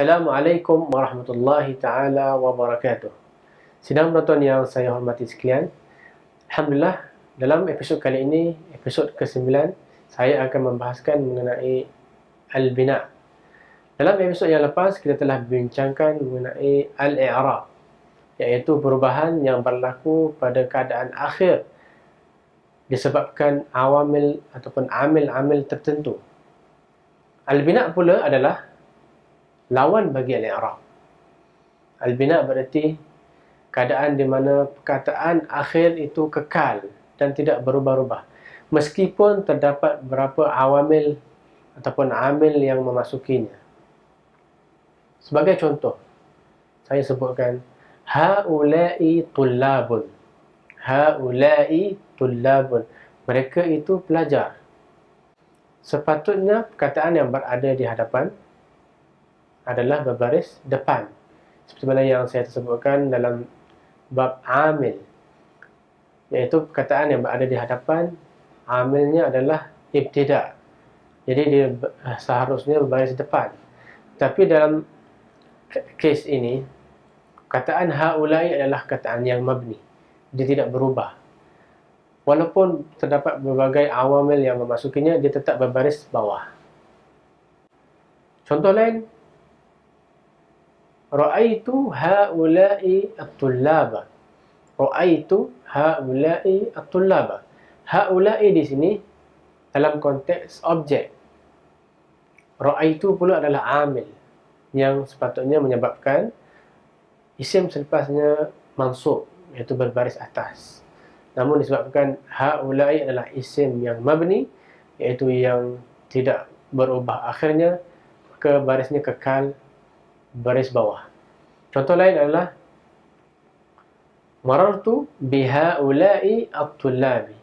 Assalamualaikum warahmatullahi ta'ala wabarakatuh. Sidang penonton yang saya hormati sekalian, Alhamdulillah, dalam episod kali ini, episod ke-9, saya akan membahaskan mengenai al-bina. Dalam episod yang lepas, kita telah bincangkan mengenai al-i'rab, iaitu perubahan yang berlaku pada keadaan akhir disebabkan awamil ataupun amil-amil tertentu. Al-bina pula adalah lawan bagi al-i'rab. Al-bina berarti keadaan di mana perkataan akhir itu kekal dan tidak berubah-ubah, meskipun terdapat beberapa awamil ataupun amil yang memasukinya. Sebagai contoh, saya sebutkan haula'i tullabun. Haula'i tullabun. Mereka itu pelajar. Sepatutnya perkataan yang berada di hadapan adalah berbaris depan, seperti mana yang saya tersebutkan dalam bab amil, iaitu perkataan yang berada di hadapan, amilnya adalah ibtida', jadi dia seharusnya berbaris depan. Tapi dalam kes ini, perkataan haulai adalah perkataan yang mabni, dia tidak berubah. Walaupun terdapat berbagai awamil yang memasukinya, dia tetap berbaris bawah. Contoh lain, ra'aitu haula'i at-tullaba. Ra'aitu haula'i at-tullaba. Haula'i di sini dalam konteks objek. Ra'aitu pula adalah amil yang sepatutnya menyebabkan isim selepasnya mansub, iaitu berbaris atas. Namun disebabkan haula'i adalah isim yang mabni, iaitu yang tidak berubah akhirnya, ke barisnya kekal baris bawah. Contoh lain adalah marartu bihaula'i at-tullabi.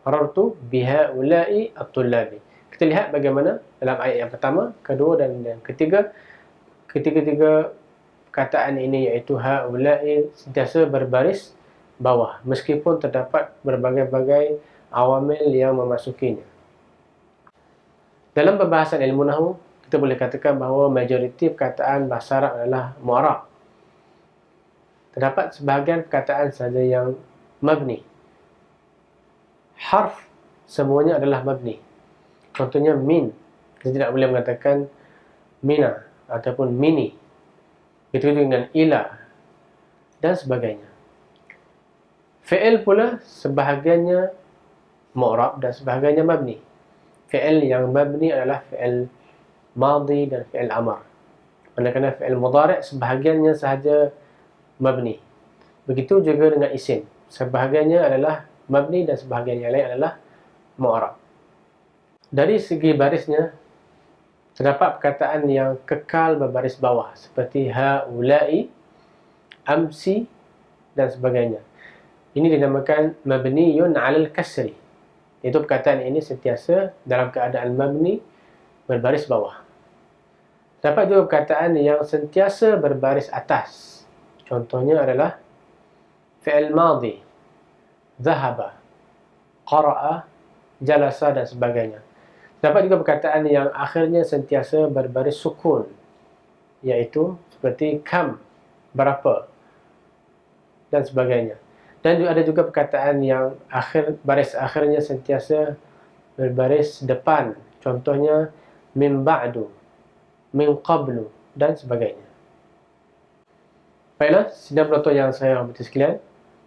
Marartu bihaula'i at-tullabi. Kita lihat bagaimana dalam ayat yang pertama, kedua dan yang ketiga, ketiga-tiga perkataan ini iaitu haula'i sentiasa berbaris bawah, meskipun terdapat berbagai-bagai awamil yang memasukinya. Dalam pembahasan ilmu nahwu, kita boleh katakan bahawa majoriti perkataan bahasa Arab adalah mu'arab. Terdapat sebahagian perkataan sahaja yang mabni. Harf semuanya adalah mabni. Contohnya min, kita tidak boleh mengatakan mina ataupun mini. Begitu dengan ila dan sebagainya. Fi'il pula sebahagiannya mu'arab dan sebahagiannya mabni. Fi'il yang mabni adalah fi'il madhi dan fi'il amar. Manakala fi'il mudhari' sebahagiannya sahaja mabni. Begitu juga dengan isim. Sebahagiannya adalah mabni dan sebahagian yang lain adalah mu'arab. Dari segi barisnya, terdapat perkataan yang kekal berbaris bawah seperti haula'i, amsi dan sebagainya. Ini dinamakan mabniyun 'alal kasri. Itu perkataan ini sentiasa dalam keadaan mabni berbaris bawah. Dapat juga perkataan yang sentiasa berbaris atas. Contohnya adalah fi'il madhi, zahaba, qara'a, jalasa dan sebagainya. Dapat juga perkataan yang akhirnya sentiasa berbaris sukun, iaitu seperti kam, berapa, dan sebagainya. Dan juga ada juga perkataan yang baris akhirnya sentiasa berbaris depan. Contohnya min ba'du, min qablu dan sebagainya. Baiklah, sidang penonton yang saya hormati sekalian,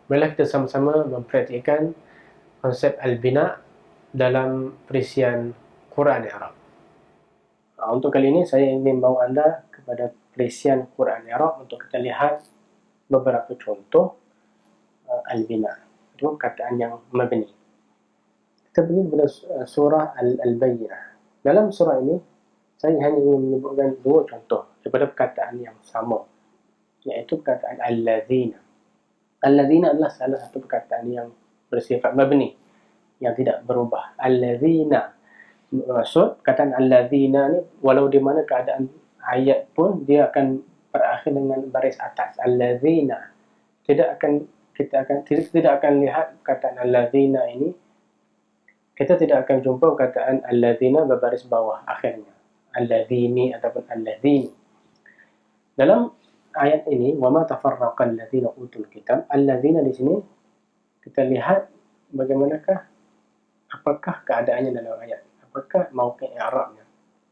marilah kita sama-sama mempraktikkan konsep al-bina dalam perisian Quran Arab. Untuk kali ini saya ingin membawa anda kepada perisian Quran Arab untuk kita lihat beberapa contoh al-bina, itu perkataan yang mabni. Kita pergi kepada surah Al-Bayyinah. Dalam surah ini, saya hanya ingin menyebutkan dua contoh daripada perkataan yang sama, iaitu perkataan al-ladzina. Al-ladzina adalah salah satu perkataan yang bersifat mabni, yang tidak berubah. Al-ladzina, maksud perkataan al-ladzina ni, walau di mana keadaan ayat pun, dia akan berakhir dengan baris atas. Al-ladzina. Kita tidak akan lihat perkataan al-ladzina ini, kita tidak akan jumpa perkataan al-ladzina berbaris bawah akhirnya, al-ladzini ataupun al-ladzini. Dalam ayat ini, wa ma tafarraqal ladzina utul kitab, alladzina di sini kita lihat bagaimanakah, apakah keadaannya dalam ayat, apakah mauqi' i'rabnya.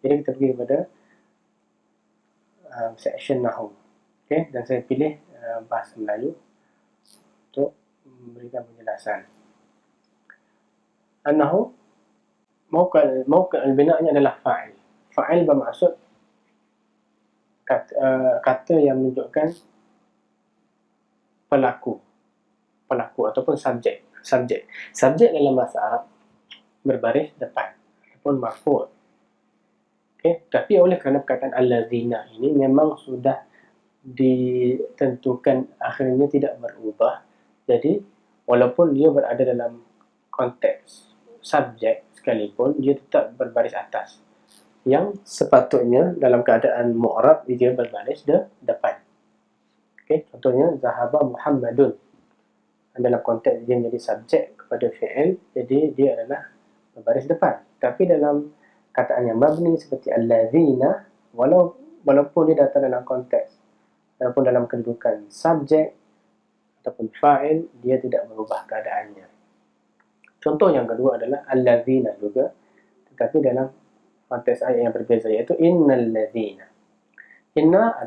Jadi kita pergi kepada section Nahwu. Okey, dan saya pilih bahasa Melayu untuk memberikan penjelasan. An-Nahwu, mauqi' al-bina'nya adalah fa'il. Fa'il bermaksud kata yang menunjukkan pelaku ataupun subjek dalam bahasa Arab berbaris depan ataupun marfu'. Okey, tapi oleh kerana perkataan allazina ini memang sudah ditentukan akhirnya tidak berubah, jadi walaupun dia berada dalam konteks subjek sekalipun, dia tetap berbaris atas, yang sepatutnya dalam keadaan mu'rab dia berbaris depan. Okey, contohnya zahaba Muhammadun, dalam konteks dia menjadi subjek kepada fi'il, jadi dia adalah berbaris depan. Tapi dalam kataan yang mabni seperti allazina, walaupun dia datang dalam konteks ataupun dalam kedudukan subjek ataupun fa'il, dia tidak berubah keadaannya. Contoh yang kedua adalah allazina juga, tetapi dalam konteks ayat yang berbeza, iaitu innal ladzina. Inna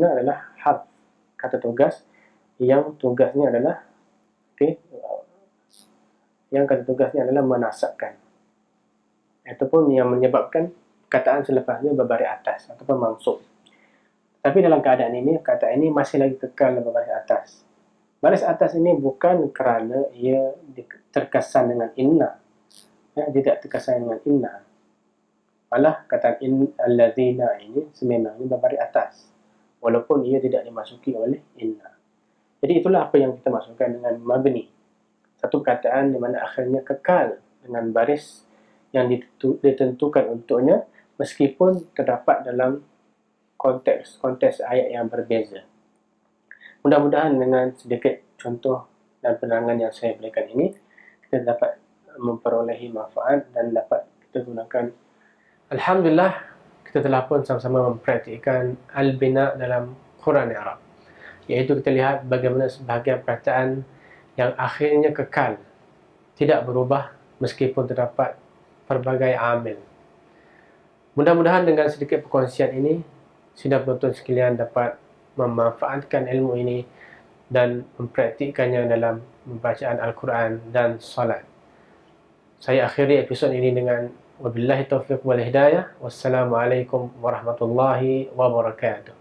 adalah harf, kata tugas, yang tugasnya adalah menasabkan ataupun yang menyebabkan kataan selepasnya berbaris atas ataupun mansub. Tapi dalam keadaan ini, kataan ini masih lagi kekal berbaris atas. Baris atas ini bukan kerana ia terkesan dengan inna, dia tidak terkesan dengan inna, malah kataan alladzina ini sememangnya berbaris atas walaupun ia tidak dimasuki oleh inna. Jadi itulah apa yang kita maksudkan dengan mabni, satu perkataan di mana akhirnya kekal dengan baris yang ditentukan untuknya meskipun terdapat dalam konteks ayat yang berbeza. Mudah-mudahan dengan sedikit contoh dan penerangan yang saya berikan ini, kita dapat memperolehi manfaat dan dapat kita gunakan. Alhamdulillah, kita telah pun sama-sama mempraktikkan al-bina dalam Quran Arab, iaitu kita lihat bagaimana sebahagian perkataan yang akhirnya kekal, tidak berubah meskipun terdapat pelbagai amil. Mudah-mudahan dengan sedikit perkongsian ini, sidang penonton sekalian dapat memanfaatkan ilmu ini dan mempraktikkannya dalam pembacaan Al-Quran dan salat. Saya akhiri episod ini dengan wabillahi taufiq wal hidayah. Wassalamualaikum warahmatullahi wabarakatuh.